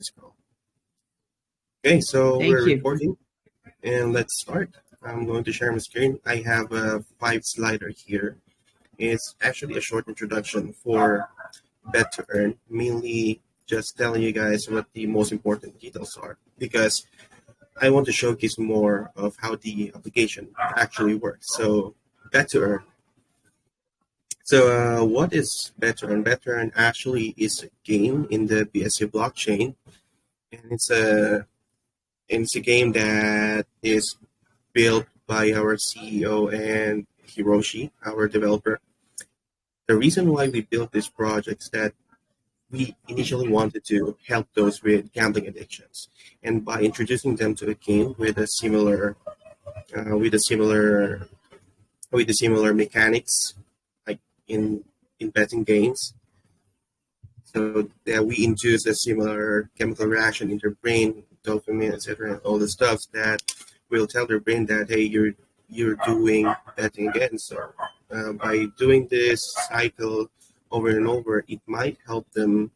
this call. Okay, so we're Thank you. recording and let's start. I'm going to share my screen. I have a 5 slider here. It's actually a short introduction for BetToEarn, mainly just telling you guys what the most important details are because I want to showcase more of how the application actually works. So, BetToEarn. So, what is BetToEarn? BetToEarn actually is a game in the BSC blockchain, and it's a game that is built by our CEO and Hiroshi, our developer. The reason why we built this project is that we initially wanted to help those with gambling addictions, and by introducing them to a game uh, with a similar, with the similar mechanics, like in betting games, so that we induce a similar chemical reaction in their brain, dopamine, etc., all the stuff that will tell their brain that hey, you're doing betting again. So by doing this cycle over and over, it might help them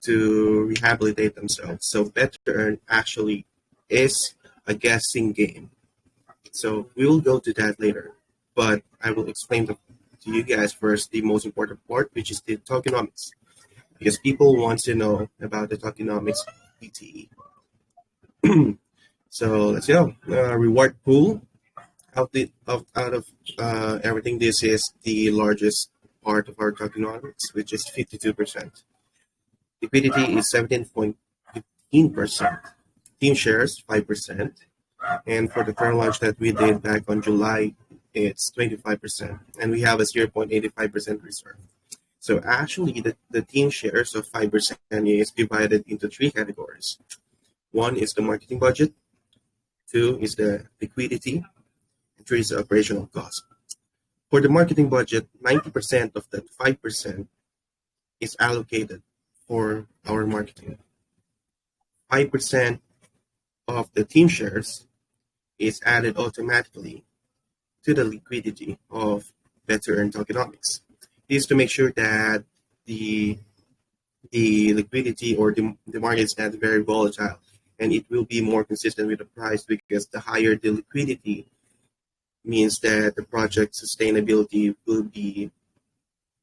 to rehabilitate themselves. So BetToEarn actually is a guessing game. So we will go to that later, but I will explain to you guys first the most important part, which is the tokenomics, because people want to know about the tokenomics BTE. So let's go. Reward pool. Out of everything, this is the largest part of our tokenomics, which is 52%. Liquidity is 17.15%. Team shares 5%. And for the fair launch that we did back on July, it's 25%. And we have a 0.85% reserve. So actually, the team shares of 5% is divided into 3 categories. One is the marketing budget, 2 is the liquidity, and 3 is the operational cost. For the marketing budget, 90% of that 5% is allocated for our marketing. 5% of the team shares is added automatically to the liquidity of BetToEarn tokenomics. This is to make sure that the liquidity or the market is not very volatile, and it will be more consistent with the price, because the higher the liquidity means that the project sustainability will be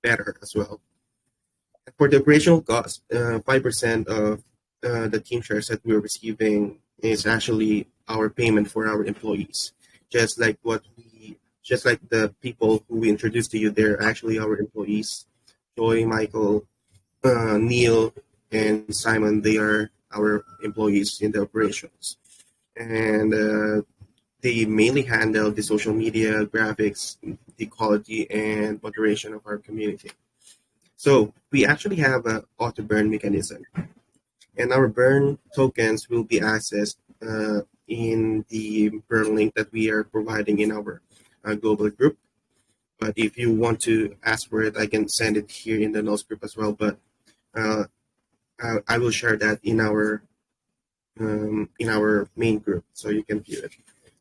better as well. For the operational cost, 5% of the team shares that we're receiving is actually our payment for our employees. Just like the people who we introduced to you, they're actually our employees. Joy, Michael, Neil, and Simon, they are our employees in the operations. And they mainly handle the social media, graphics, the quality, and moderation of our community. So we actually have an auto burn mechanism, and our burn tokens will be accessed in the burn link that we are providing in our global group. But if you want to ask for it, I can send it here in the NULS group as well. But uh, I will share that in our main group, so you can view it.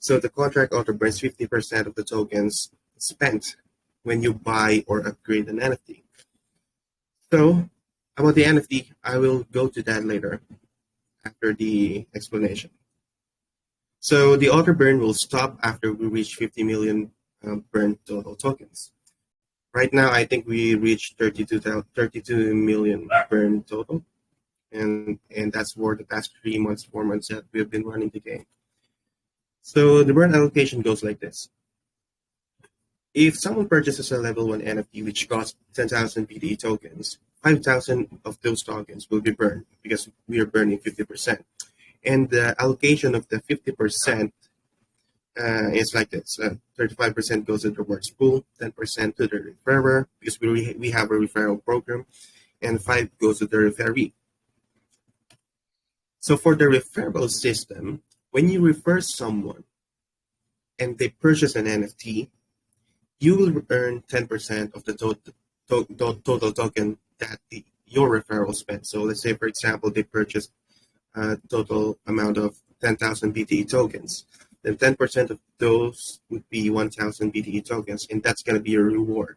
So the contract auto burns 50% of the tokens spent when you buy or upgrade an NFT. So about the NFT, I will go to that later after the explanation. So the auto burn will stop after we reach 50 million burn total tokens. Right now, I think we reached 32 million burn total, and that's for the past 3 months, 4 months that we've been running the game. So the burn allocation goes like this. If someone purchases a level 1 NFT which costs 10,000 BTE tokens, 5,000 of those tokens will be burned because we are burning 50%. And the allocation of the 50% is like this. 35% goes to the rewards pool, 10% to the referrer, because we have a referral program, and 5 goes to the referee. So for the referral system, when you refer someone and they purchase an NFT, you will earn 10% of the total token that your referral spent. So let's say, for example, they purchased a total amount of 10,000 BTE tokens. Then 10% of those would be 1,000 BTE tokens, and that's going to be your reward.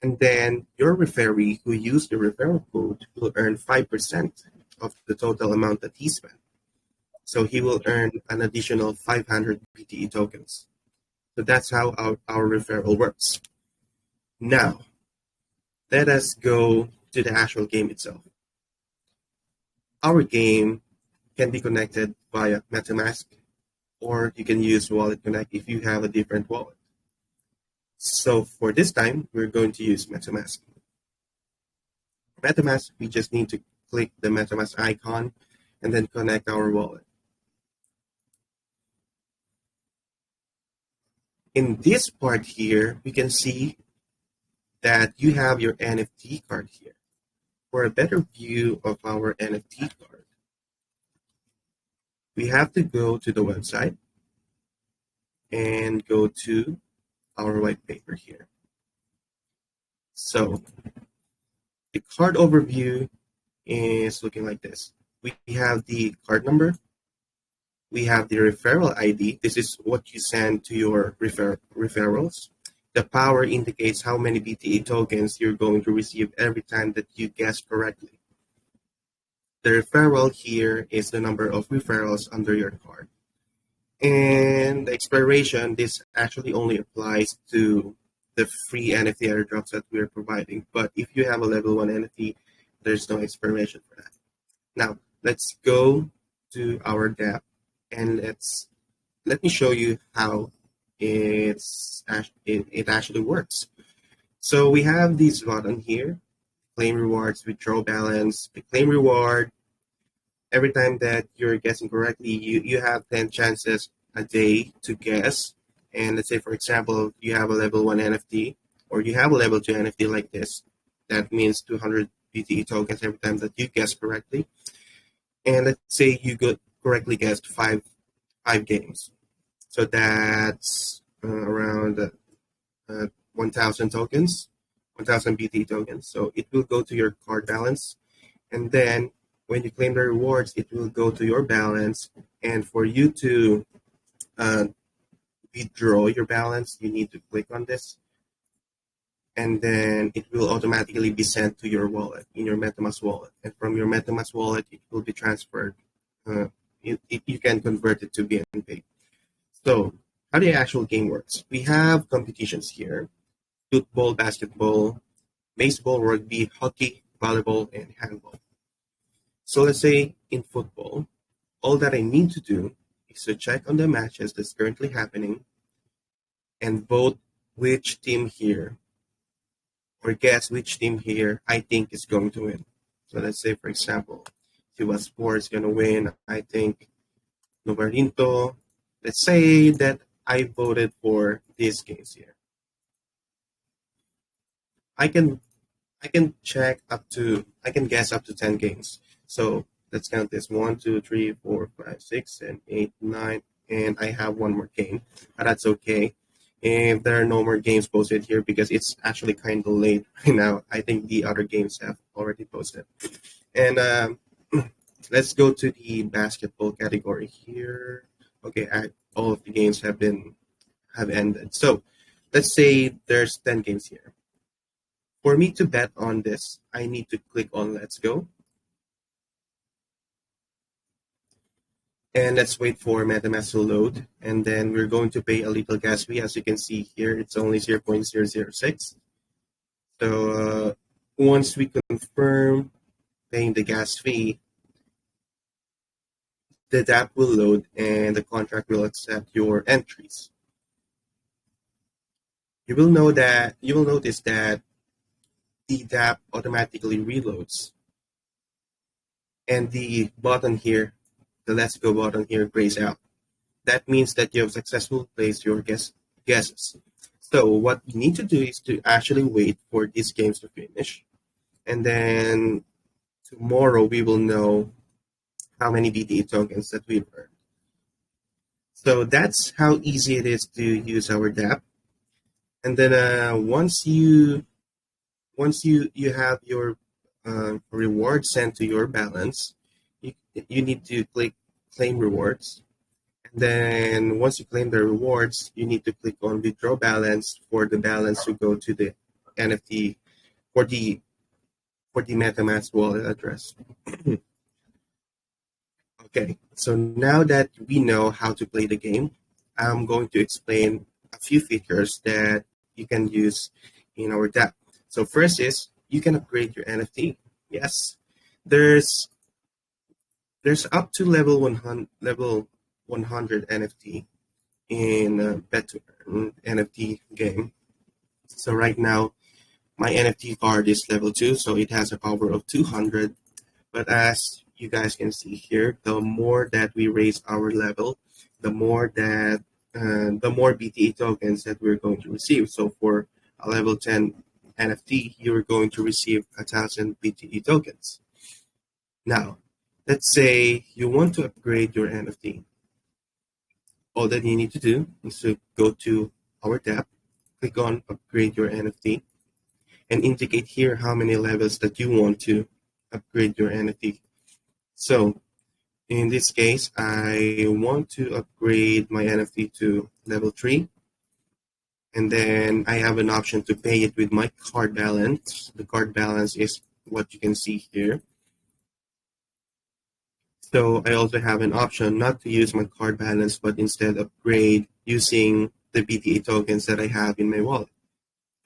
And then your referee who used the referral code will earn 5% of the total amount that he spent. So he will earn an additional 500 BTE tokens. So that's how our referral works. Now, let us go to the actual game itself. Our game can be connected via MetaMask, or you can use Wallet Connect if you have a different wallet. So for this time, we're going to use MetaMask. MetaMask, we just need to click the MetaMask icon and then connect our wallet. In this part here, we can see that you have your NFT card here. For a better view of our NFT card, we have to go to the website and go to our white paper here. So the card overview is looking like this. We have the card number. We have the referral ID. This is what you send to your referrals. The power indicates how many BTE tokens you're going to receive every time that you guess correctly. The referral here is the number of referrals under your card. And the expiration, this actually only applies to the free NFT airdrops that we're providing. But if you have a level 1 NFT, there's no expiration for that. Now, let's go to our dApp and let me show you how it actually works. So we have this button here, claim rewards, withdraw balance. The claim reward, every time that you're guessing correctly, you have 10 chances a day to guess. And let's say, for example, you have a level 1 NFT or you have a level 2 NFT like this. That means 200 BTE tokens every time that you guess correctly. And let's say you correctly guessed five games. So that's around 1,000 tokens, 1,000 BTE tokens. So it will go to your card balance. And then when you claim the rewards, it will go to your balance. And for you to withdraw your balance, you need to click on this. And then it will automatically be sent to your wallet, in your MetaMask wallet. And from your MetaMask wallet, it will be transferred. You can convert it to BNB. So how the actual game works. We have competitions here: football, basketball, baseball, rugby, hockey, volleyball, and handball. So let's say in football, all that I need to do is to check on the matches that's currently happening and vote which team here, or guess which team here I think is going to win. So let's say, for example, Cuba Sports is going to win. I think Novarinto. Let's say that I voted for these games here. I can guess up to 10 games. So let's count this: 1, 2, 3, 4, 5, 6, 7, 8, 9, and I have one more game. But that's okay. If there are no more games posted here, because it's actually kind of late right now. I think the other games have already posted. And let's go to the basketball category here. Okay, all of the games have ended. So let's say there's 10 games here. For me to bet on this, I need to click on Let's Go. And let's wait for MetaMask to load. And then we're going to pay a little gas fee. As you can see here, it's only 0.006. So once we confirm paying the gas fee, the dApp will load and the contract will accept your entries. You will notice that the dApp automatically reloads. And the button here, the Let's Go button here, grays out. That means that you have successfully placed your guesses. So what you need to do is to actually wait for these games to finish. And then tomorrow we will know how many BTE tokens that we've earned. So that's how easy it is to use our dApp. And then once you have your reward sent to your balance, you need to click claim rewards. And then once you claim the rewards, you need to click on withdraw balance for the balance to go to the NFT for the MetaMask wallet address. Okay, so now that we know how to play the game, I'm going to explain a few features that you can use in our app. So first is you can upgrade your NFT. Yes, there's up to level 100 NFT in BetToEarn NFT game. So right now my NFT card is level 2, so it has a power of 200. But as you guys can see here, the more that we raise our level, the more BTE tokens that we're going to receive. So for a level 10 NFT, you're going to receive 1,000 BTE tokens. Now, let's say you want to upgrade your NFT. All that you need to do is to go to our tab, click on upgrade your NFT, and indicate here how many levels that you want to upgrade your NFT. So in this case, I want to upgrade my NFT to level 3. And then I have an option to pay it with my card balance. The card balance is what you can see here. So I also have an option not to use my card balance, but instead upgrade using the BTA tokens that I have in my wallet.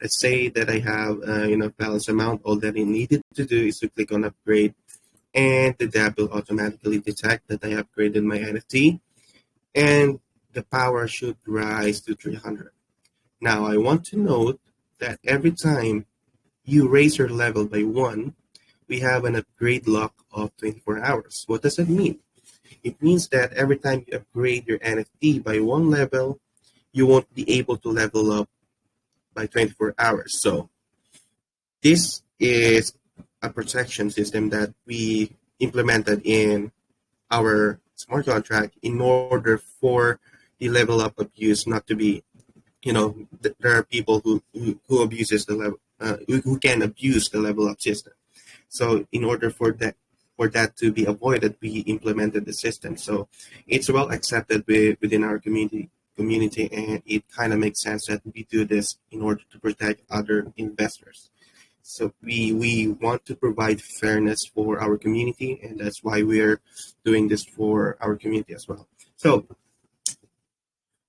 Let's say that I have enough balance amount. All that I needed to do is to click on upgrade, and the app will automatically detect that I upgraded my NFT, and the power should rise to 300. Now, I want to note that every time you raise your level by 1, we have an upgrade lock of 24 hours. What does that mean? It means that every time you upgrade your NFT by 1 level, you won't be able to level up by 24 hours. So this is a protection system that we implemented in our smart contract in order for the level up abuse not to be, there are people who abuses the level, who can abuse the level up system. So in order for that to be avoided, we implemented the system. So it's well accepted within our community, and it kind of makes sense that we do this in order to protect other investors. So we want to provide fairness for our community, and that's why we're doing this for our community as well. So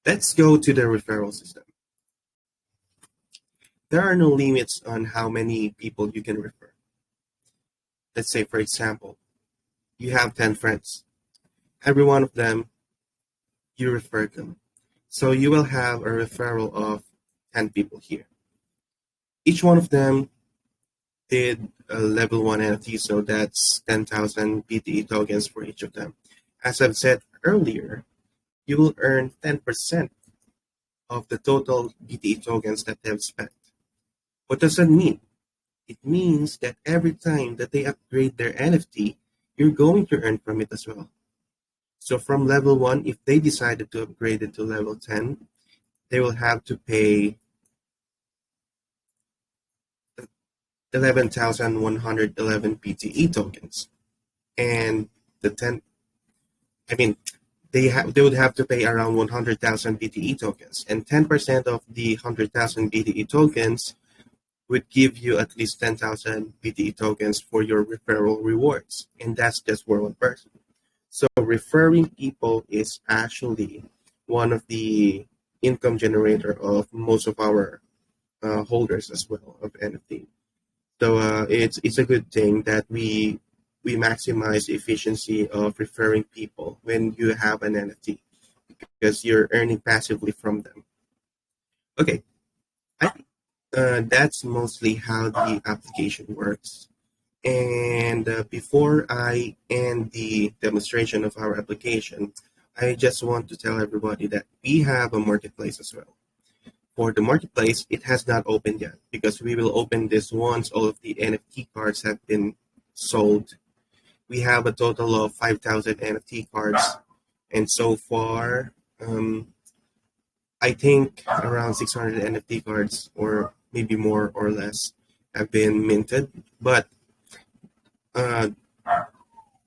let's go to the referral system. There are no limits on how many people you can refer. Let's say, for example, you have 10 friends. Every one of them, you refer them. So you will have a referral of 10 people here. Each one of them did a level 1 NFT, so that's 10,000 BTE tokens for each of them. As I've said earlier, you will earn 10% of the total BTE tokens that they've spent. What does that mean? It means that every time that they upgrade their NFT, you're going to earn from it as well. So from level 1, if they decided to upgrade it to level 10, they will have to pay 11,111 BTE tokens. And they would have to pay around 100,000 BTE tokens. And 10% of the 100,000 BTE tokens would give you at least 10,000 BTE tokens for your referral rewards. And that's just for one person. So referring people is actually one of the income generator of most of our holders as well of NFT. So it's a good thing that we maximize the efficiency of referring people when you have an NFT because you're earning passively from them. Okay, I think that's mostly how the application works. And before I end the demonstration of our application, I just want to tell everybody that we have a marketplace as well. For the marketplace, it has not opened yet because we will open this once all of the NFT cards have been sold. We have a total of 5,000 NFT cards, and so far, I think around 600 NFT cards, or maybe more or less, have been minted. But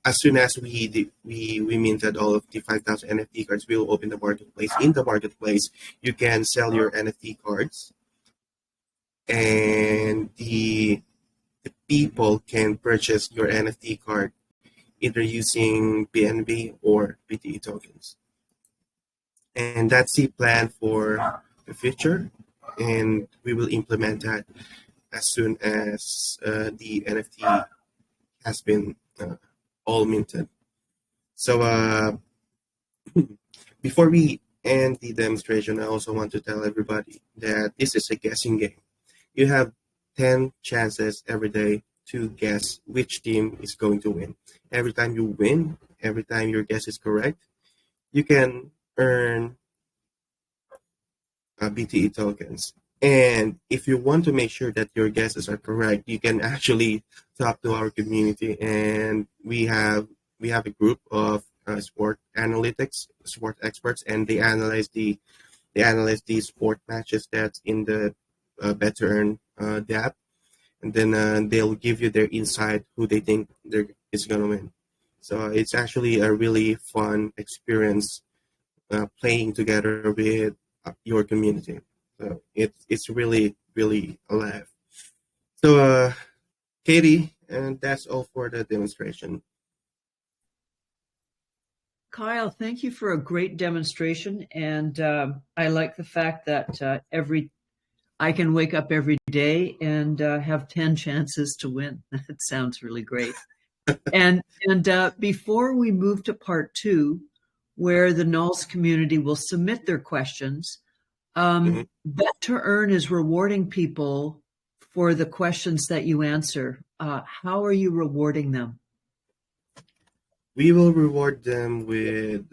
as soon as we minted all of the 5,000 NFT cards, we will open the marketplace. In the marketplace, you can sell your NFT cards, and the people can purchase your NFT card either using BNB or BTE tokens. And that's the plan for the future. And we will implement that as soon as the NFT has been all minted. So before we end the demonstration, I also want to tell everybody that this is a guessing game. You have 10 chances every day to guess which team is going to win. Every time you win, every time your guess is correct, you can earn BTE tokens. And if you want to make sure that your guesses are correct, you can actually talk to our community, and we have a group of sport analytics, sport experts, and they analyze the sport matches that's in the BetToEarn app, and then they'll give you their insight who they think is gonna win. So it's actually a really fun experience playing together with your community. So it's really alive. So Katie, and that's all for the demonstration. Kyle, thank you for a great demonstration, and I like the fact that I can wake up every day and have 10 chances to win. That sounds really great. And before we move to part 2, where the NULS community will submit their questions, BetToEarn is rewarding people for the questions that you answer. How are you rewarding them? We will reward them with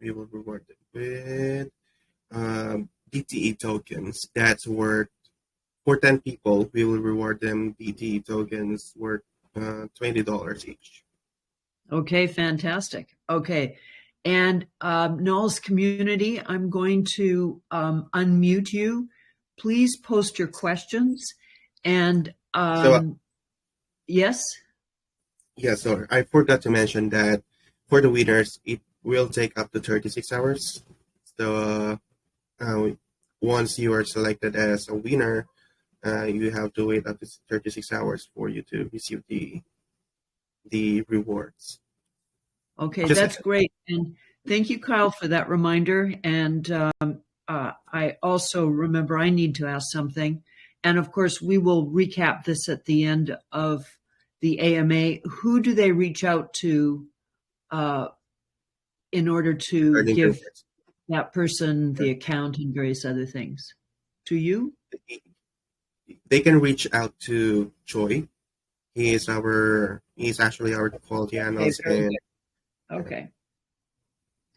we will reward them with BTE tokens. That's worth, for 10 people, we will reward them BTE tokens worth $20 each. Okay, fantastic. Okay. And NULS community, I'm going to unmute you. Please post your questions. And yes? Yeah, so I forgot to mention that for the winners, it will take up to 36 hours. So once you are selected as a winner, you have to wait up to 36 hours for you to receive the rewards. Okay, that's great. And thank you, Kyle, for that reminder. And I also remember I need to ask something. And of course, we will recap this at the end of the AMA. Who do they reach out to in order to give that person the account and various other things? To you? They can reach out to Choi. He's actually our quality analyst.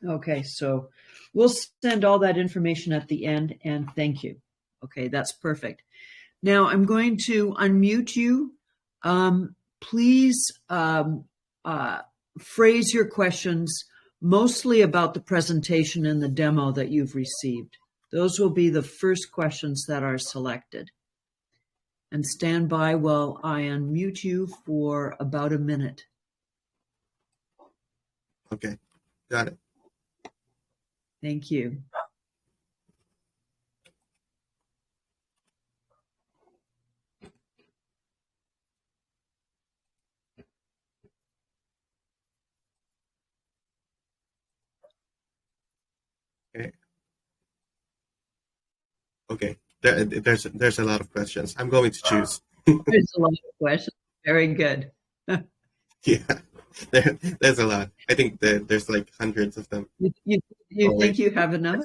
Okay, so we'll send all that information at the end, and thank you. Okay, that's perfect. Now I'm going to unmute you. Please phrase your questions mostly about the presentation and the demo that you've received. Those will be the first questions that are selected. And stand by while I unmute you for about a minute. Okay, got it. Thank you. Okay. There's a lot of questions. I'm going to choose. There's a lot of questions. Very good. Yeah, there's a lot. I think that there's like hundreds of them. You think you have enough?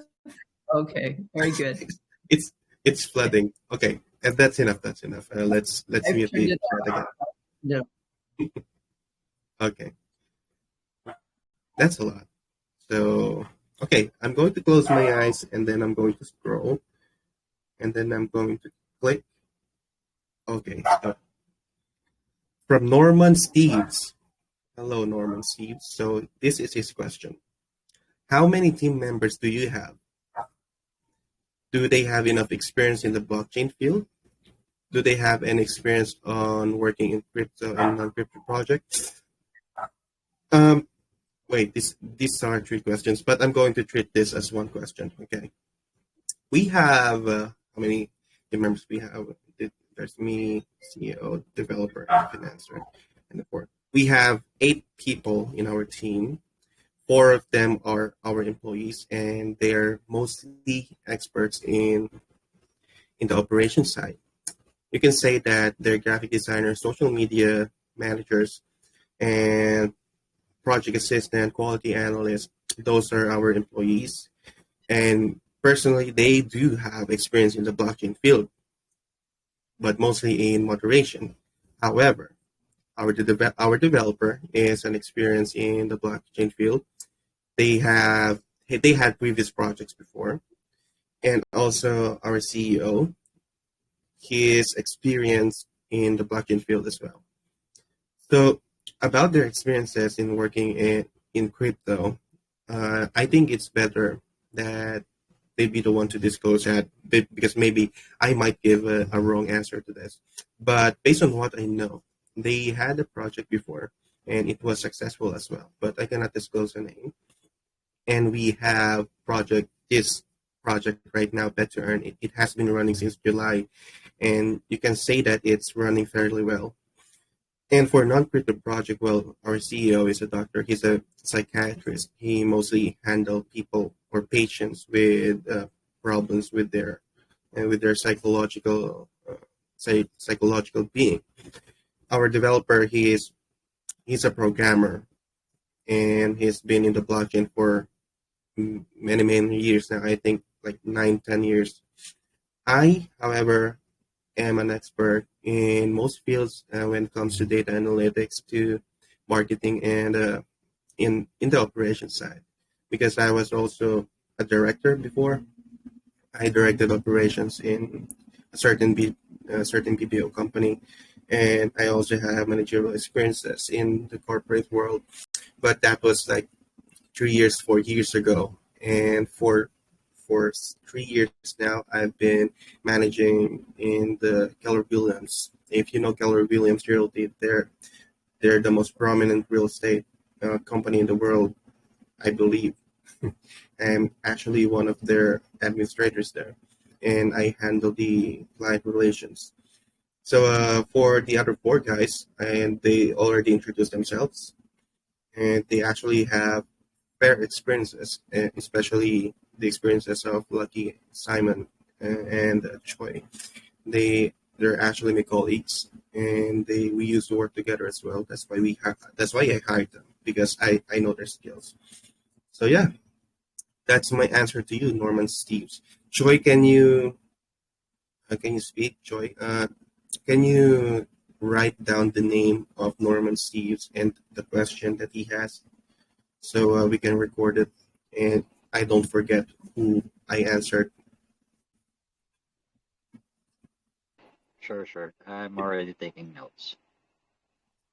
Okay, very good. It's flooding. Okay, and that's enough. That's enough. Let's mute the chat again. Yeah. Okay, that's a lot. So okay, I'm going to close my eyes and then I'm going to scroll, and then I'm going to click. Okay. From Norman Steves. Hello, Norman Steves. So this is his question. How many team members do you have? Do they have enough experience in the blockchain field? Do they have any experience on working in crypto and non-crypto projects? Wait, these are 3 questions, but I'm going to treat this as 1 question. Okay. We have how many team members we have? There's me, CEO, developer, and financer, and the 4th. We have 8 people in our team. 4 of them are our employees, and they're mostly experts in the operations side. You can say that they're graphic designers, social media managers, and project assistant, quality analyst. Those are our employees. And personally, they do have experience in the blockchain field, but mostly in moderation. However, our developer is an experience in the blockchain field. They had previous projects before, and also our CEO, his experience in the blockchain field as well. So about their experiences in working in crypto, I think it's better that they be the one to disclose that because maybe I might give a wrong answer to this. But based on what I know, they had a project before and it was successful as well. But I cannot disclose the name. And we have this project right now, BetToEarn. It has been running since July, and you can say that it's running fairly well. And for non-crypto project, well, our CEO is a doctor. He's a psychiatrist. He mostly handle people or patients with problems with their psychological being. Our developer, he's a programmer, and he's been in the blockchain for many years now. I think like 9, 10 years. I, however, am an expert in most fields when it comes to data analytics, to marketing, and in the operations side, because I was also a director before. I directed operations in a certain BPO company, and I also have managerial experiences in the corporate world. But that was like 3 years, 4 years ago, and for 3 years now, I've been managing in the Keller Williams. If you know Keller Williams Realty, they're the most prominent real estate company in the world, I believe. I'm actually one of their administrators there, and I handle the client relations. So for the other 4 guys, and they already introduced themselves, and they actually have fair experiences, especially the experiences of Lucky, Simon, and Choi. They're actually my colleagues, and we used to work together as well. That's why I hired them, because I know their skills. So yeah, that's my answer to you, Norman Steves. Choi, can you speak, Choi? Can you write down the name of Norman Steves and the question that he has, so we can record it and I don't forget who I answered? Sure, sure. I'm already taking notes.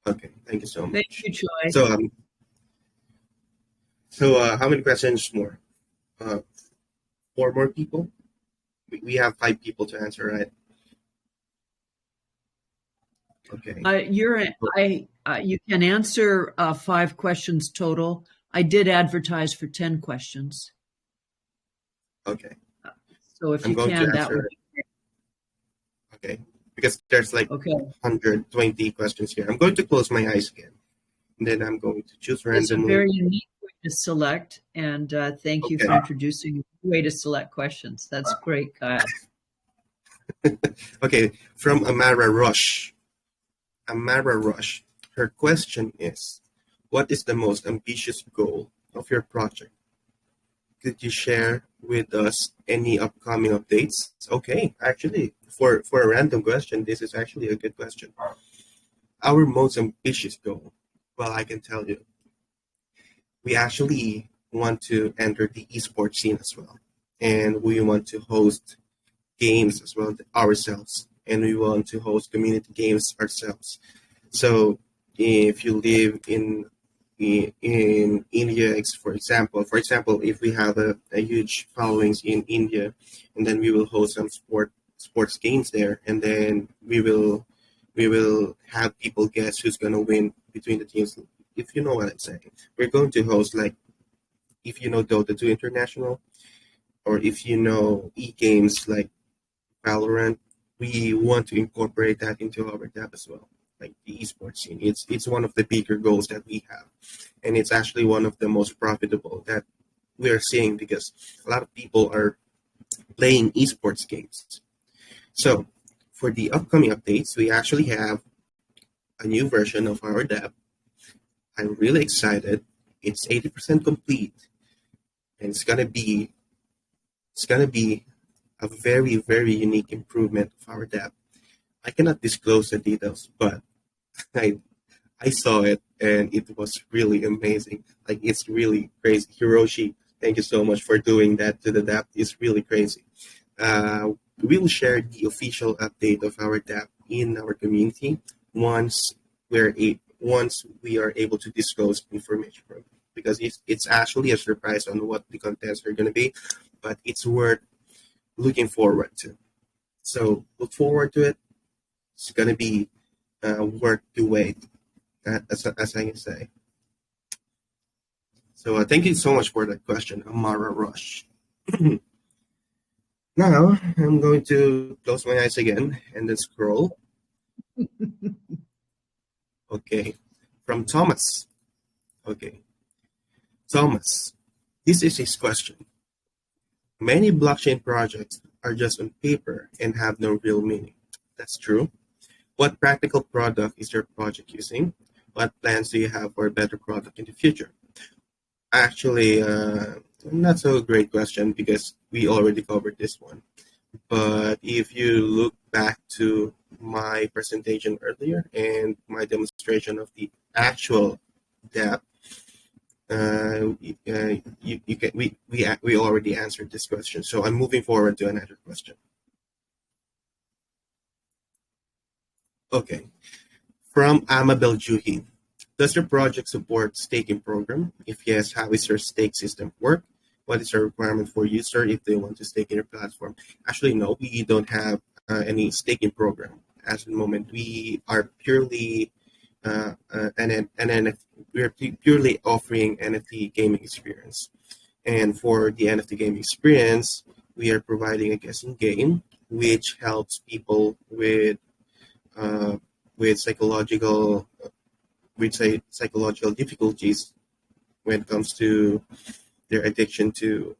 Okay, thank you so Thank much. you, Joy. So how many questions more? Uh, 4 more people. We have 5 people to answer, right? Okay. You can answer 5 questions total. I did advertise for 10 questions. Okay. So if I'm you going to can, that answer would it. be great. Okay. Because there's like Okay. 120 questions here. I'm going to close my eyes again. And then I'm going to choose It's a randomly. very unique way to select, and thank you for Okay. introducing a way to select questions. That's great, Kyle. Okay. From Amara Rush. Amara Rush. Her question is, what is the most ambitious goal of your project? Could you share with us any upcoming updates? Okay, actually, for a random question, this is actually a good question. Our most ambitious goal, well, I can tell you, we actually want to enter the esports scene as well. And we want to host games as well ourselves. And we want to host community games ourselves. So if you live in India, for example, if we have a huge followings in India, and then we will host some sports games there, and then we will have people guess who's gonna win between the teams. If you know what I'm saying, we're going to host, like, if you know Dota 2 International, or if you know e-games like Valorant, we want to incorporate that into our app as well. like the esports scene. It's one of the bigger goals that we have, and it's actually one of the most profitable that we are seeing because a lot of people are playing esports games. So for the upcoming updates, we actually have a new version of our app. I'm really excited. It's 80% complete, and it's gonna be a very, very unique improvement of our app. I cannot disclose the details, but I I saw it and it was really amazing. Like it's really crazy. Hiroshi, thank you so much for doing that to the app. It's really crazy. We will share the official update of our app in our community once once we are able to disclose information from it. Because it's actually a surprise on what the contents are going to be, but it's worth looking forward to. So look forward to it. It's going to be worth the wait, as I can say. So thank you so much for that question, Amara Rush. Now I'm going to close my eyes again and then scroll. Okay, from Thomas. Okay, Thomas, this is his question. Many blockchain projects are just on paper and have no real meaning. That's true. What practical product is your project using? What plans do you have for a better product in the future? Actually, not so great question because we already covered this one. But if you look back to my presentation earlier and my demonstration of the actual depth, you can, we already answered this question. So I'm moving forward to another question. Okay, from Amabel Juhi. Does your project support staking program? If yes, how is your stake system work? What is the requirement for user if they want to stake in your platform? Actually, no, we don't have any staking program at the moment. We are purely we are purely offering NFT gaming experience. And for the NFT gaming experience, we are providing a guessing game, which helps people uh, with psychological difficulties when it comes to their addiction to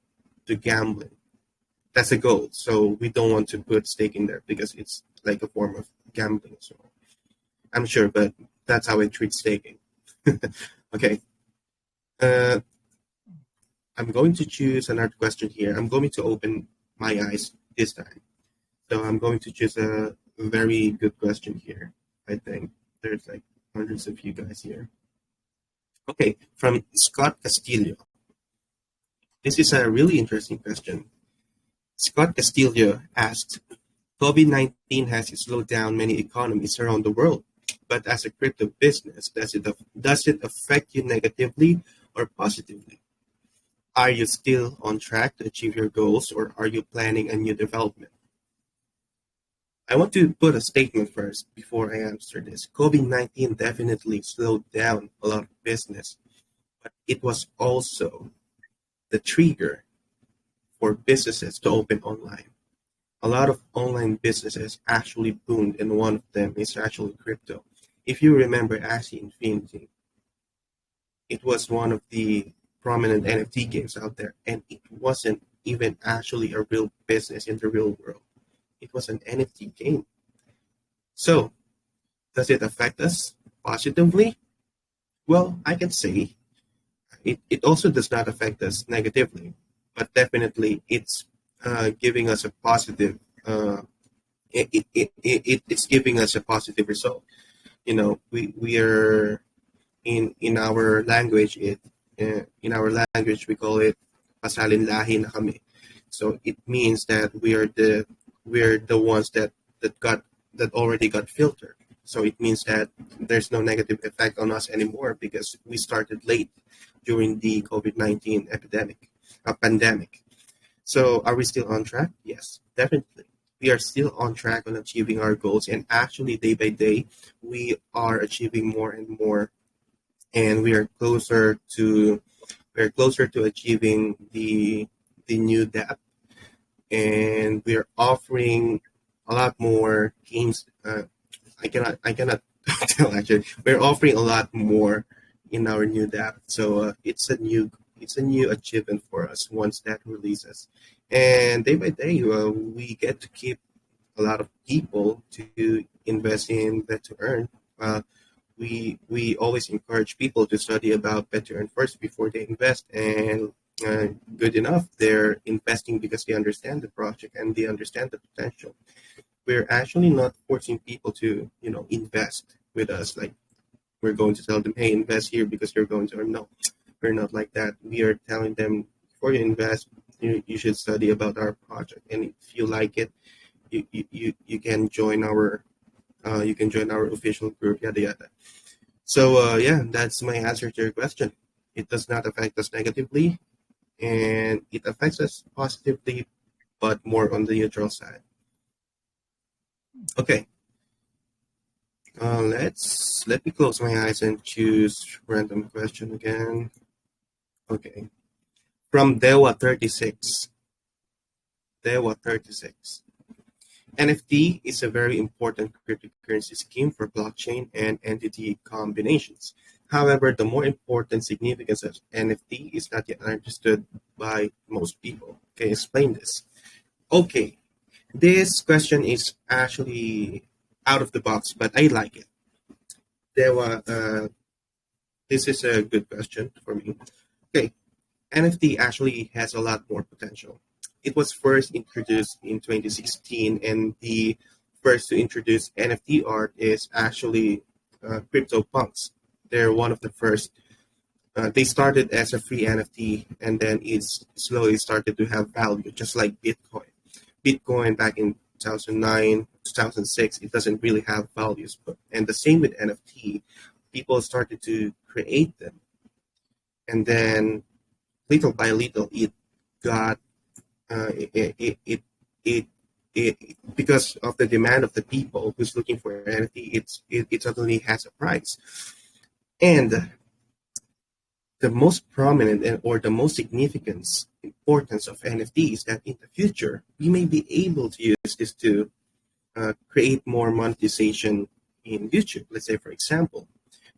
gambling. That's a goal. So we don't want to put stake in there because it's like a form of gambling. So I'm sure, but that's how I treat staking. Okay. Uh, I'm going to choose another question here. I'm going to open my eyes this time. So I'm going to choose a very good question here. I think there's like hundreds of you guys here. Okay, from Scott Castillo. This is a really interesting question. Scott Castillo asked, COVID-19 has slowed down many economies around the world, but as a crypto business, does it affect you negatively or positively? Are you still on track to achieve your goals, or are you planning a new development? I want to put a statement first before I answer this. COVID-19 definitely slowed down a lot of business, but it was also the trigger for businesses to open online. A lot of online businesses actually boomed, and one of them is actually crypto. If you remember Axie Infinity, it was one of the prominent NFT games out there, and it wasn't even actually a real business in the real world. It was an NFT game. So, does it affect us positively? Well, I can say it also does not affect us negatively, but definitely it's giving us a positive. It's giving us a positive result. You know, we are in our language. In our language we call it pasalin lahi na kami. So it means that we're the ones that already got filtered. So it means that there's no negative effect on us anymore because we started late during the COVID-19 pandemic. So are we still on track? Yes, definitely. We are still on track on achieving our goals, and actually day by day we are achieving more and more, and we're closer to achieving the new depth, and we're offering a lot more games. I cannot Actually, we're offering a lot more in our new DApp. So it's a new achievement for us once that releases. And day by day, we get to keep a lot of people to invest in Bet-to-Earn. Uh, we always encourage people to study about Bet-to-Earn first before they invest, and good enough, they're investing because they understand the project and they understand the potential. We're actually not forcing people to invest with us. Like, we're going to tell them, hey, invest here because you're going to earn. No, we're not like that. We are telling them, before you invest, you should study about our project, and if you like it, you can join our official group, yada yada. So yeah, that's my answer to your question. It does not affect us negatively, and it affects us positively, but more on the neutral side. Okay, let me close my eyes and choose random question again. Okay, from Dewa36. NFT is a very important cryptocurrency scheme for blockchain and entity combinations. However, the more important significance of NFT is not yet understood by most people. Okay, explain this. Okay, this question is actually out of the box, but I like it. This is a good question for me. Okay, NFT actually has a lot more potential. It was first introduced in 2016, and the first to introduce NFT art is actually CryptoPunks. They're one of the first. They started as a free NFT, and then it's slowly started to have value, just like Bitcoin. Bitcoin back in 2009, 2006, it doesn't really have values. And the same with NFT, people started to create them. And then little by little, it got it because of the demand of the people who's looking for NFT, it suddenly has a price. And the most prominent or the most significant importance of NFT is that in the future we may be able to use this to create more monetization in YouTube. Let's say, for example,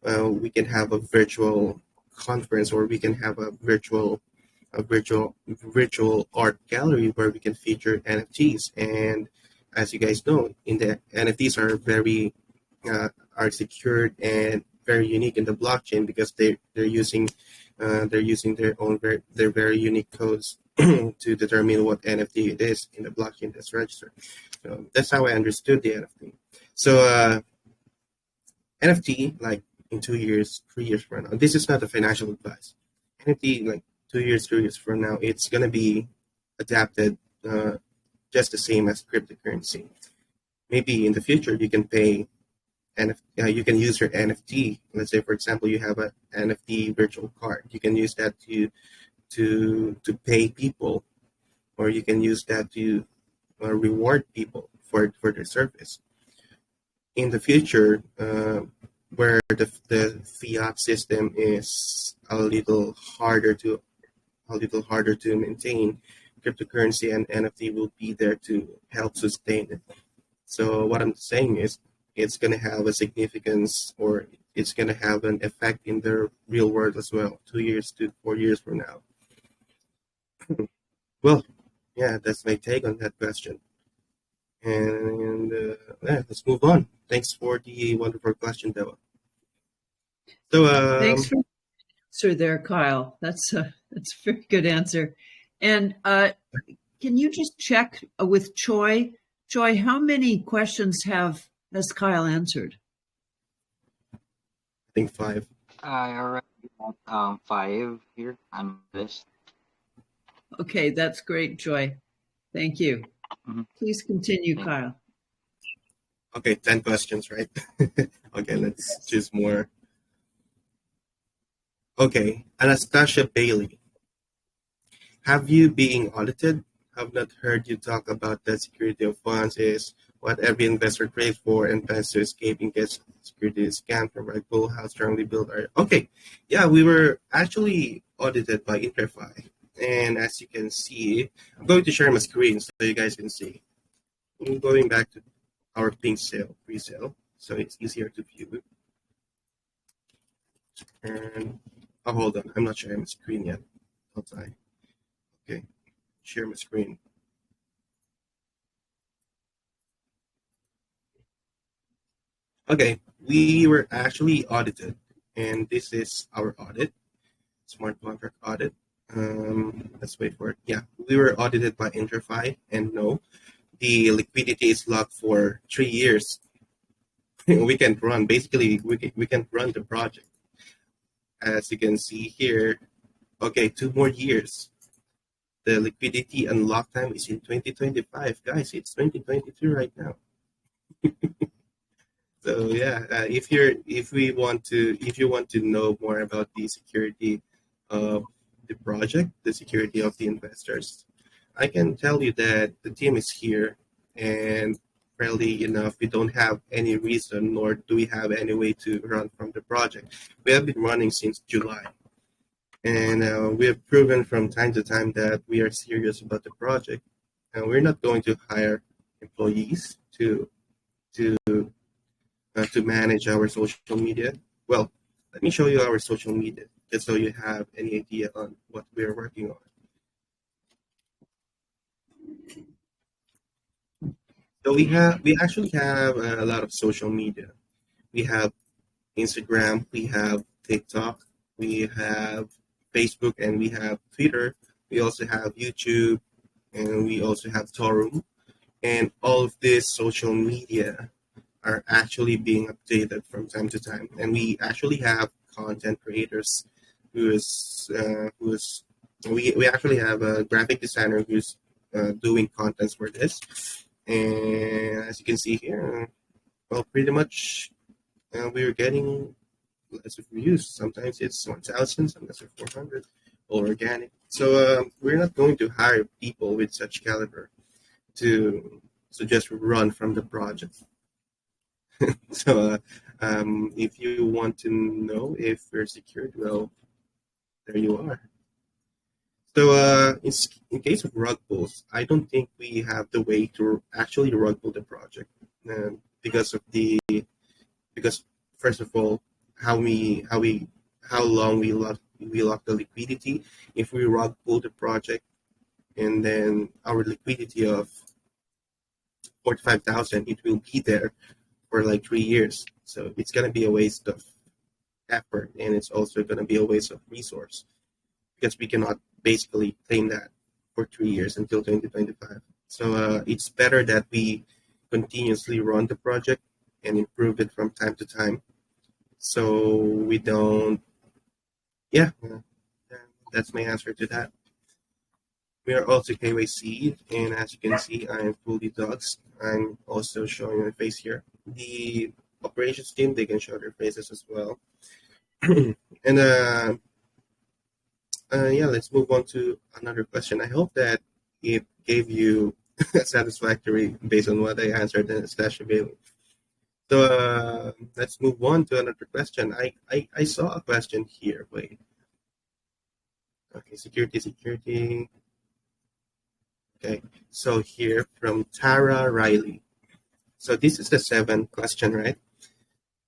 we can have a virtual conference, or we can have a virtual art gallery where we can feature NFTs. And as you guys know, in the NFTs are secured and very unique in the blockchain because they're using their very unique codes to determine what NFT it is in the blockchain that's registered. So that's how I understood the NFT. So NFT, like in 2 years, 3 years from now, this is not a financial advice. NFT, like 2 years, 3 years from now, it's gonna be adapted just the same as cryptocurrency. Maybe in the future you can pay, and you can use your NFT. Let's say, for example, you have an NFT virtual card. You can use that to pay people, or you can use that to reward people for their service. In the future, where the fiat system is a little harder to maintain, cryptocurrency and NFT will be there to help sustain it. So what I'm saying is, it's going to have a significance, or it's going to have an effect in the real world as well, 2 years to 4 years from now. Well, yeah, that's my take on that question. And yeah, let's move on. Thanks for the wonderful question, Deva. So, Thanks for the answer there, Kyle. That's a very good answer. And can you just check with Choi? Choi, how many questions has Kyle answered? I think 5. I already got 5 here on this. Okay, that's great, Choi. Thank you. Mm-hmm. Please continue, Kyle. Okay, 10 questions, right? Okay, let's choose more. Okay, Anastasia Bailey. Have you being audited? Have not heard you talk about that security of funds is what every investor craves for and plans to escape in case security is scammed from Reg Bull. How strongly built are you? Okay, yeah, we were actually audited by Interfi. And as you can see, I'm going to share my screen so you guys can see. I'm going back to our pink sale, pre-sale. so it's easier to view. And hold on, I'm not sharing my screen yet. Outside. Okay, share my screen. Okay, we were actually audited, and this is our audit, smart contract audit. Let's wait for it. Yeah, we were audited by Interfi, and no, the liquidity is locked for 3 years. We can run, basically, we can run the project. As you can see here, okay, 2 more years. The liquidity unlock time is in 2025. Guys, it's 2022 right now. So yeah, if you want to know more about the security of the project, the security of the investors, I can tell you that the team is here, and fairly enough, we don't have any reason, nor do we have any way to run from the project. We have been running since July, and we have proven from time to time that we are serious about the project, and we're not going to hire employees to to manage our social media. Well, let me show you our social media just so you have any idea on what we're working on. So we actually have a lot of social media. We have Instagram, we have TikTok, we have Facebook, and we have Twitter. We also have YouTube, and we also have Torum. And all of this social media are actually being updated from time to time. And we actually have content creators who's we actually have a graphic designer who's doing contents for this. And as you can see here, well, pretty much we're getting lots of views. Sometimes it's 1,000, sometimes it's 400, all organic. So we're not going to hire people with such caliber to just run from the project. So if you want to know if we're secured, well, there you are. So in case of rug pulls, I don't think we have the way to actually rug pull the project because of the because first of all how long we lock the liquidity. If we rug pull the project and then our liquidity of 45,000, it will be there for like 3 years. So it's gonna be a waste of effort, and it's also gonna be a waste of resource because we cannot basically claim that for 3 years until 2025. So it's better that we continuously run the project and improve it from time to time. So we don't, yeah, that's my answer to that. We are also KYC, and as you can see, I am fully doxed. I'm also showing my face here. The operations team, they can show their faces as well. And yeah, let's move on to another question. I hope that it gave you satisfactory based on what I answered in slash available. So let's move on to another question. I saw a question here. Wait. Okay, security. Okay, so here from Tara Riley. So this is the seventh question, right?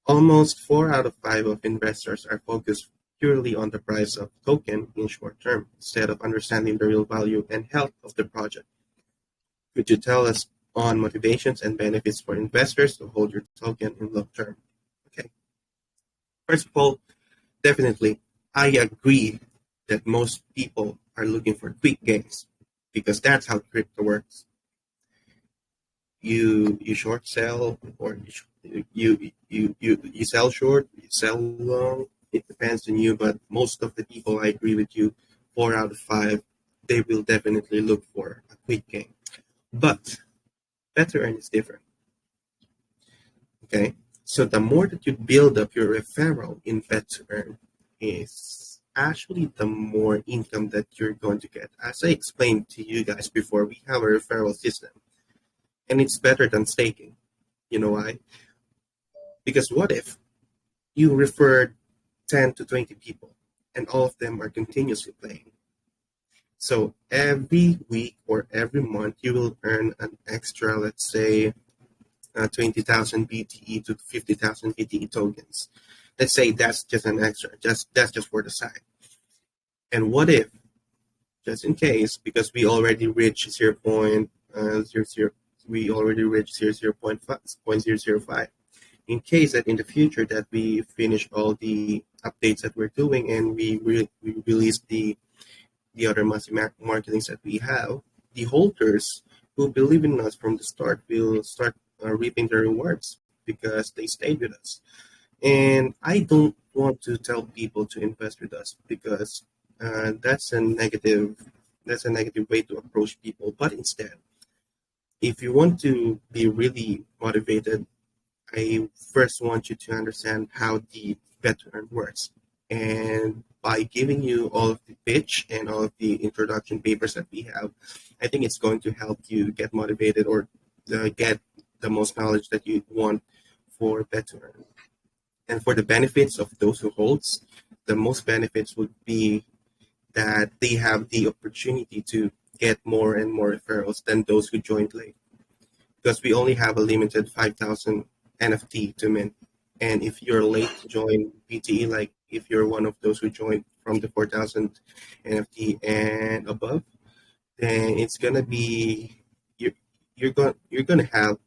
Almost 4 out of 5 of investors are focused purely on the price of token in short term instead of understanding the real value and health of the project. Could you tell us on motivations and benefits for investors to hold your token in long term? Okay. First of all, definitely, I agree that most people are looking for quick gains because that's how crypto works. You short sell, or you sell short, you sell long. It depends on you, but most of the people, I agree with you, 4 out of 5, they will definitely look for a quick gain. But BetToEarn is different. Okay, so the more that you build up your referral in BetToEarn is actually the more income that you're going to get. As I explained to you guys before, we have a referral system, and it's better than staking. You know why? Because what if you referred 10 to 20 people and all of them are continuously playing? So every week or every month, you will earn an extra, let's say, 20,000 BTE to 50,000 BTE tokens. Let's say that's just an extra, that's just for the side. And what if, just in case, because we already reached 0.00, we already reached 0.005. In case that in the future that we finish all the updates that we're doing and we release the other massive marketings that we have, the holders who believe in us from the start will start reaping the rewards because they stayed with us. And I don't want to tell people to invest with us because that's a negative way to approach people. But instead, if you want to be really motivated, I first want you to understand how the BetToEarn works. And by giving you all of the pitch and all of the introduction papers that we have, I think it's going to help you get motivated or get the most knowledge that you want for BetToEarn. And for the benefits of those who holds, the most benefits would be that they have the opportunity to get more and more referrals than those who joined late. Because we only have a limited 5,000 NFT to mint. And if you're late to join BTE, like if you're one of those who joined from the 4,000 NFT and above, then it's gonna be you're gonna have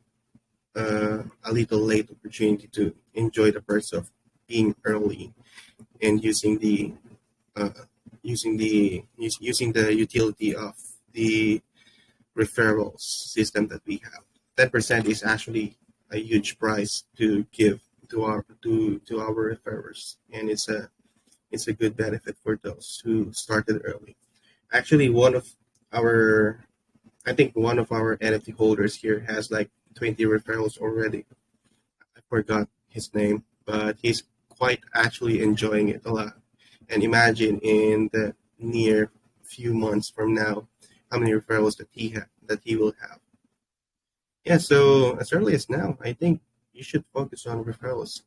a little late opportunity to enjoy the perks of being early and using the utility of the referrals system that we have. 10% is actually a huge price to give to our referrers, and it's a good benefit for those who started early. Actually, I think one of our NFT holders here has like 20 referrals already. I forgot his name, but he's quite actually enjoying it a lot. And imagine in the near few months from now, how many referrals that he will have. Yeah, so as early as now, I think you should focus on referrals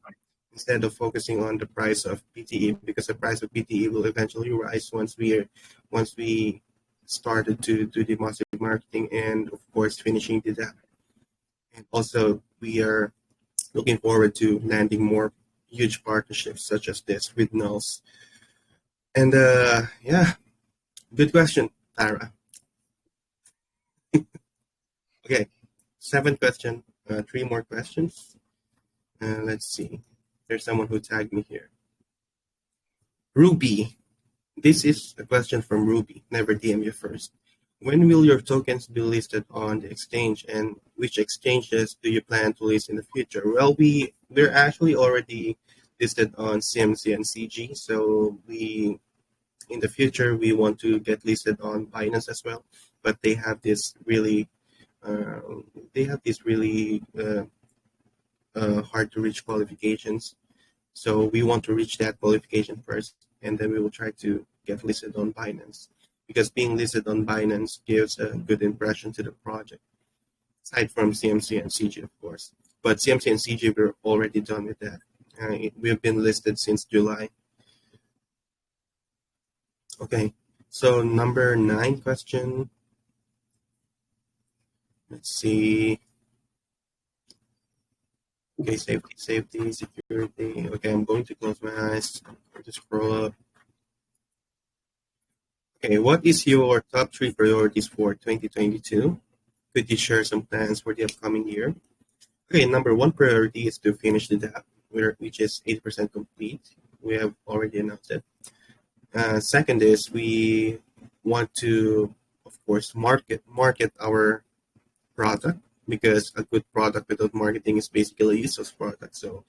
instead of focusing on the price of PTE, because the price of PTE will eventually rise once we started to do the massive marketing and of course finishing the app. And also we are looking forward to landing more huge partnerships such as this with NULS. And yeah, good question, Tara. Okay, 7th question, 3 more questions. Let's see. There's someone who tagged me here. Ruby. This is a question from Ruby. Never DM you first. When will your tokens be listed on the exchange, and which exchanges do you plan to list in the future? Well, we're actually already listed on CMC and CG, so in the future we want to get listed on Binance as well, but they have this really hard to reach qualifications. So we want to reach that qualification first, and then we will try to get listed on Binance, because being listed on Binance gives a good impression to the project, aside from CMC and CG, of course. But CMC and CG, we're already done with that. We've been listed since July. Okay, so number 9 question. Let's see. Okay, safety, security. Okay, I'm going to close my eyes. I'll just scroll up. Okay, what is your top 3 priorities for 2022? Could you share some plans for the upcoming year? Okay, number 1 priority is to finish the DApp, which is 80% complete. We have already announced it. Second is we want to, of course, market our product, because a good product without marketing is basically a useless product. So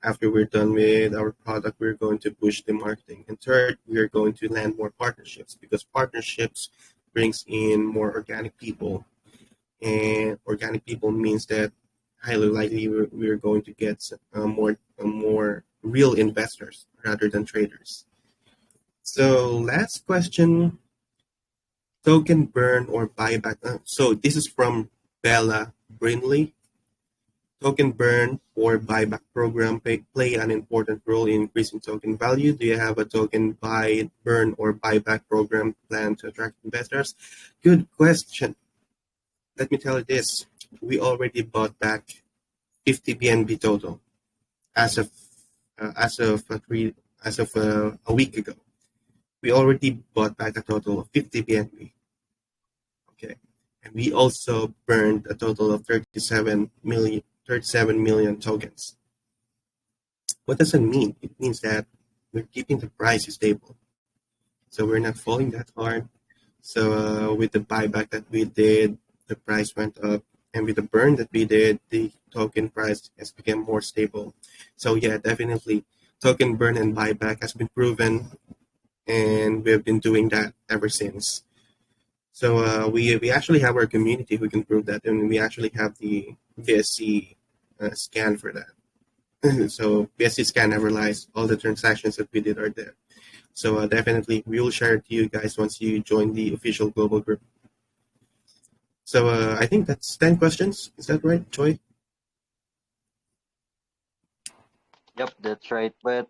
after we're done with our product, we're going to push the marketing. And third, we're going to land more partnerships, because partnerships brings in more organic people. And organic people means that highly likely we're going to get more real investors rather than traders. So last question, token burn or buyback. So this is from Bella Brinley. Token burn or buyback program play an important role in increasing token value. Do you have a token buy, burn, or buyback program plan to attract investors? Good question. Let me tell you this. We already bought back 50 BNB total as of a week ago. We already bought back a total of 50 BNB. Okay, and we also burned a total of 37 million tokens. What does it mean? It means that we're keeping the price stable, so we're not falling that hard. So with the buyback that we did, the price went up, and with the burn that we did, the token price has become more stable. So yeah, definitely, token burn and buyback has been proven, and we have been doing that ever since. So we actually have our community who can prove that, and we actually have the BSC scan for that. So BSC scan never lies. All the transactions that we did are there. So definitely, we will share it to you guys once you join the official global group. So I think that's 10 questions. Is that right, Choi? Yep, that's right. But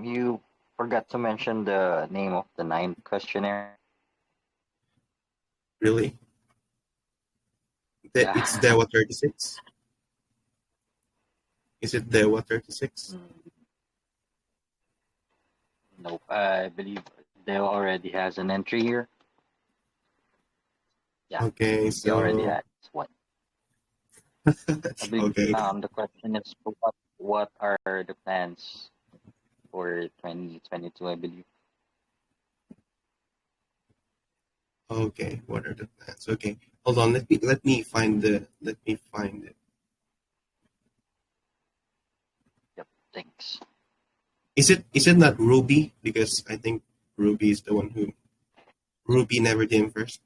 you forgot to mention the name of the ninth questionnaire. Really? Yeah. It's Dewa 36? Is it Dewa 36? Nope. I believe Dale already has an entry here. Yeah, Okay, he already so has one. I believe okay, the question is what are the plans for 2022, I believe. okay. What are the plans? Okay, hold on. Let me find it. Yep, thanks. Is it not Ruby? Because I think Ruby is the one who Ruby never came first.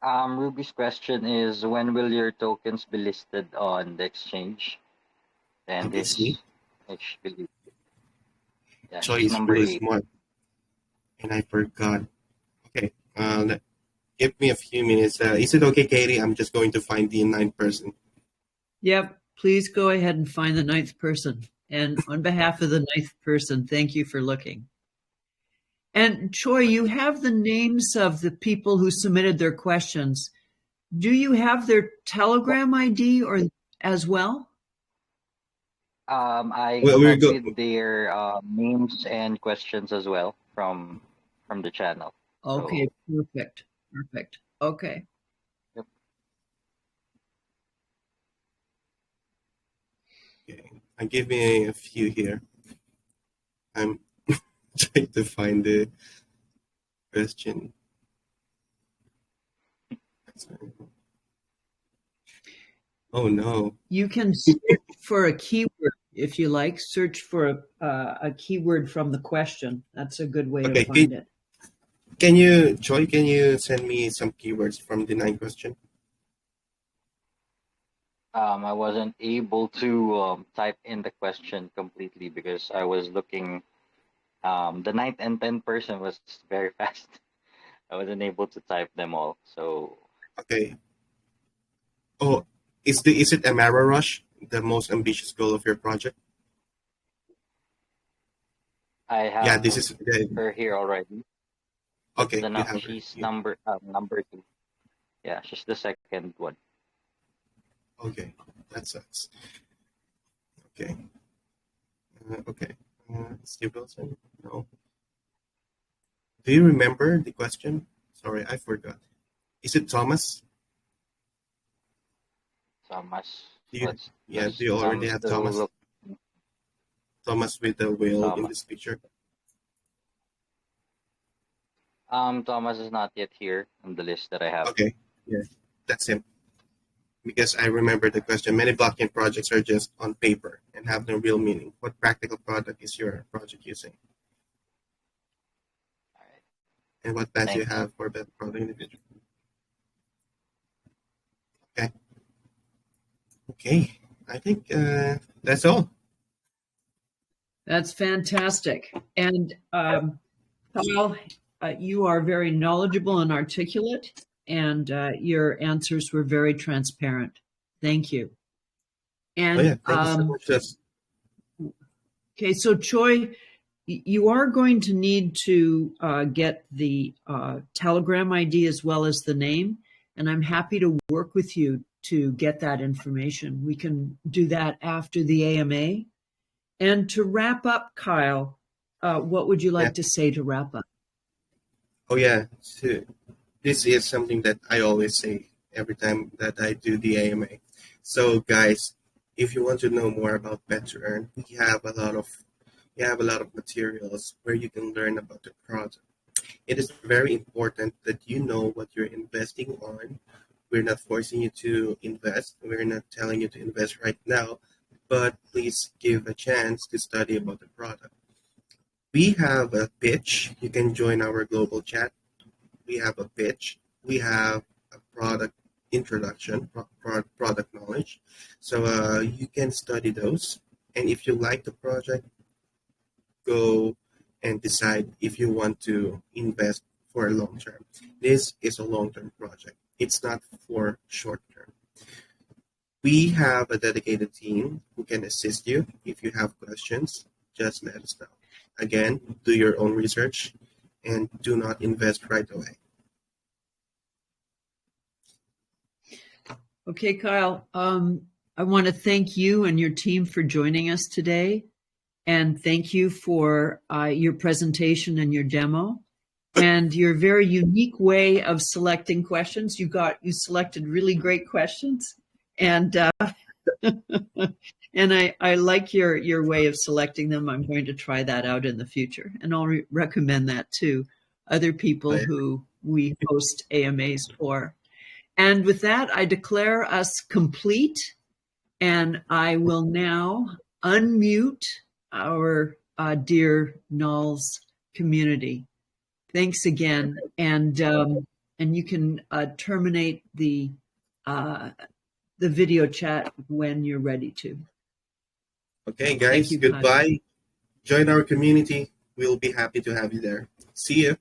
Ruby's question is when will your tokens be listed on the exchange? And Okay, see, I believe, yeah, Choi she's is number really 8. smart, and I forgot. Okay, give me a few minutes. Is it okay, Katie? I'm just going to find the ninth person. Yep. Please go ahead and find the ninth person. And on behalf of the ninth person, thank you for looking. And Choi, you have the names of the people who submitted their questions. Do you have their Telegram ID or as well? I Well, we go. copied their names and questions as well from the channel. Okay, So, perfect. Perfect. Okay. yep. Okay, give me a few here. I'm trying to find the question. Oh no. You can search for a keyword if you like. Search for a keyword from the question. That's a good way to Okay, find it. can you, Joy, can you send me some keywords from the ninth question? I wasn't able to type in the question completely because I was looking. The ninth and 10th person was very fast. I wasn't able to type them all. So Okay. Oh, is it Amara Rush, the most ambitious goal of your project? I Yeah, have this is her here already. That's okay. You have her. she's number 2. Yeah, she's the second one. Okay, that sucks. Okay. Okay. Steve Wilson. No. Do you remember the question? Sorry, I forgot. Is it Thomas? Thomas. Do you? What's Yeah. Do does you already Thomas have still Thomas? look Thomas with the whale in Thomas? this picture. Thomas is not yet here on the list that I have. Okay. Yeah, that's him. Because I remember the question. Many blockchain projects are just on paper and have no real meaning. What practical product is your project using? All right. And what plans you Thanks. have for that product in the future? Okay. Okay. I think that's all. That's fantastic. And Kyle, you are very knowledgeable and articulate, and your answers were very transparent. Thank you. Oh And yeah, thank you so much. okay, so Choi, you are going to need to get the Telegram ID as well as the name, and I'm happy to work with you to get that information. We can do that after the AMA. And to wrap up, Kyle, what would you Yeah. like to say to wrap up? Oh yeah, so this is something that I always say every time that I do the AMA. So guys, if you want to know more about BetToEarn, we have a lot of materials where you can learn about the product. It is very important that you know what you're investing on. We're not forcing you to invest. We're not telling you to invest right now, but please give a chance to study about the product. We have a pitch. You can join our global chat. We have a pitch. We have a product introduction, product knowledge. So you can study those. And if you like the project, go and decide if you want to invest for a long term. This is a long term project. It's not for short term. We have a dedicated team who can assist you. If you have questions, just let us know. Again, do your own research and do not invest right away. Okay, Kyle, I want to thank you and your team for joining us today. And thank you for your presentation and your demo and your very unique way of selecting questions. You selected really great questions, and and I like your way of selecting them. I'm going to try that out in the future, and I'll recommend that to other people who we host AMAs for. And with that, I declare us complete, and I will now unmute our dear NULS community. Thanks again, and you can terminate the video chat when you're ready to. Okay, guys, goodbye. Join our community. We'll be happy to have you there. See you.